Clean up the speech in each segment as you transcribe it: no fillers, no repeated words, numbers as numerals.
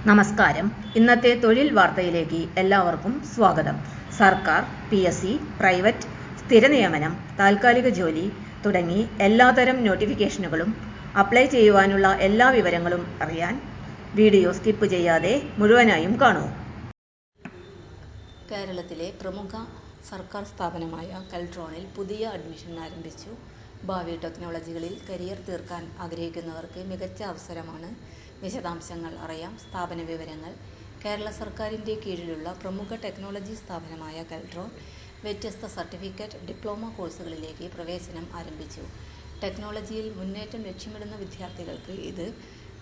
നമസ്കാരം. ഇന്നത്തെ തൊഴിൽ വാർത്തയിലേക്ക് എല്ലാവർക്കും സ്വാഗതം. സർക്കാർ, PSC, പ്രൈവറ്റ്, സ്ഥിര നിയമനം, താൽക്കാലിക ജോലി തുടങ്ങി എല്ലാതരം നോട്ടിഫിക്കേഷനുകളും അപ്ലൈ ചെയ്യുവാനുള്ള എല്ലാ വിവരങ്ങളും അറിയാൻ വീഡിയോ സ്കിപ്പ് ചെയ്യാതെ മുഴുവനായും കാണൂ. കേരളത്തിലെ പ്രമുഖ സർക്കാർ സ്ഥാപനമായ കെൽട്രോണിൽ പുതിയ അഡ്മിഷൻ ആരംഭിച്ചു. ഭാവി ടെക്നോളജികളിൽ കരിയർ തീർക്കാൻ ആഗ്രഹിക്കുന്നവർക്ക് മികച്ച അവസരമാണ്. വിശദാംശങ്ങൾ അറിയാം. സ്ഥാപന വിവരങ്ങൾ. കേരള സർക്കാരിൻ്റെ കീഴിലുള്ള പ്രമുഖ ടെക്നോളജി സ്ഥാപനമായ കെൽട്രോൺ വ്യത്യസ്ത സർട്ടിഫിക്കറ്റ്, ഡിപ്ലോമ കോഴ്സുകളിലേക്ക് പ്രവേശനം ആരംഭിച്ചു. ടെക്നോളജിയിൽ മുന്നേറ്റം ലക്ഷ്യമിടുന്ന വിദ്യാർത്ഥികൾക്ക് ഇത്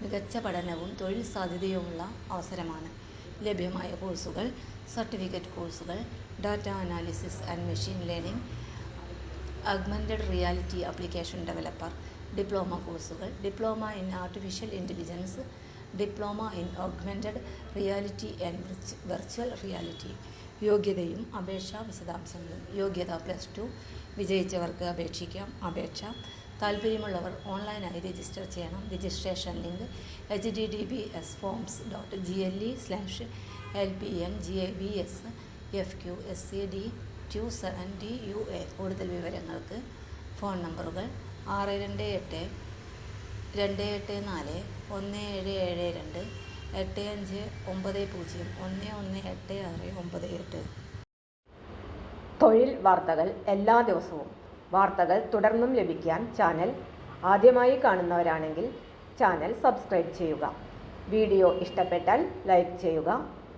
മികച്ച പഠനവും തൊഴിൽ സാധ്യതയുമുള്ള അവസരമാണ്. ലഭ്യമായ കോഴ്സുകൾ: സർട്ടിഫിക്കറ്റ് കോഴ്സുകൾ, data analysis and machine learning, augmented reality application developer. Diploma കോഴ്സുകൾ: diploma in artificial intelligence, diploma in augmented reality and virtual reality. യോഗ്യതയും അപേക്ഷാ വിശദാംശങ്ങളും. യോഗ്യത +2. വിജയിച്ചവർക്ക് അപേക്ഷിക്കാം. അപേക്ഷ താൽപ്പര്യമുള്ളവർ ഓൺലൈനായി രജിസ്റ്റർ ചെയ്യണം. Registration link https://lpngabsfqscd27dua. കൂടുതൽ വിവരങ്ങൾക്ക് ഫോൺ നമ്പറുകൾ 6282841772, 8590118698. തൊഴിൽ വാർത്തകൾ എല്ലാ ദിവസവും. വാർത്തകൾ തുടർന്നും ലഭിക്കാൻ ചാനൽ ആദ്യമായി കാണുന്നവരാണെങ്കിൽ ചാനൽ സബ്സ്ക്രൈബ് ചെയ്യുക. വീഡിയോ ഇഷ്ടപ്പെട്ടാൽ ലൈക്ക് ചെയ്യുക.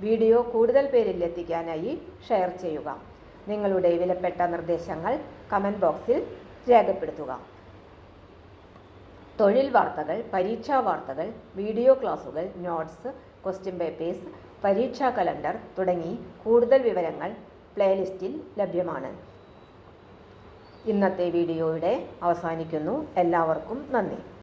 വീഡിയോ കൂടുതൽ പേരിൽ എത്തിക്കാനായി ഷെയർ ചെയ്യുക. നിങ്ങളുടെ വിലപ്പെട്ട നിർദ്ദേശങ്ങൾ കമന്റ് ബോക്സിൽ രേഖപ്പെടുത്തുക. തൊഴിൽ വാർത്തകൾ, പരീക്ഷാ വാർത്തകൾ, വീഡിയോ ക്ലാസുകൾ, നോട്ട്സ്, ക്വസ്റ്റ്യൻ പേപ്പേഴ്സ്, പരീക്ഷാ കലണ്ടർ തുടങ്ങി കൂടുതൽ വിവരങ്ങൾ പ്ലേലിസ്റ്റിൽ ലഭ്യമാണ്. ഇന്നത്തെ വീഡിയോ ഇവിടെ അവസാനിക്കുന്നു. എല്ലാവർക്കും നന്ദി.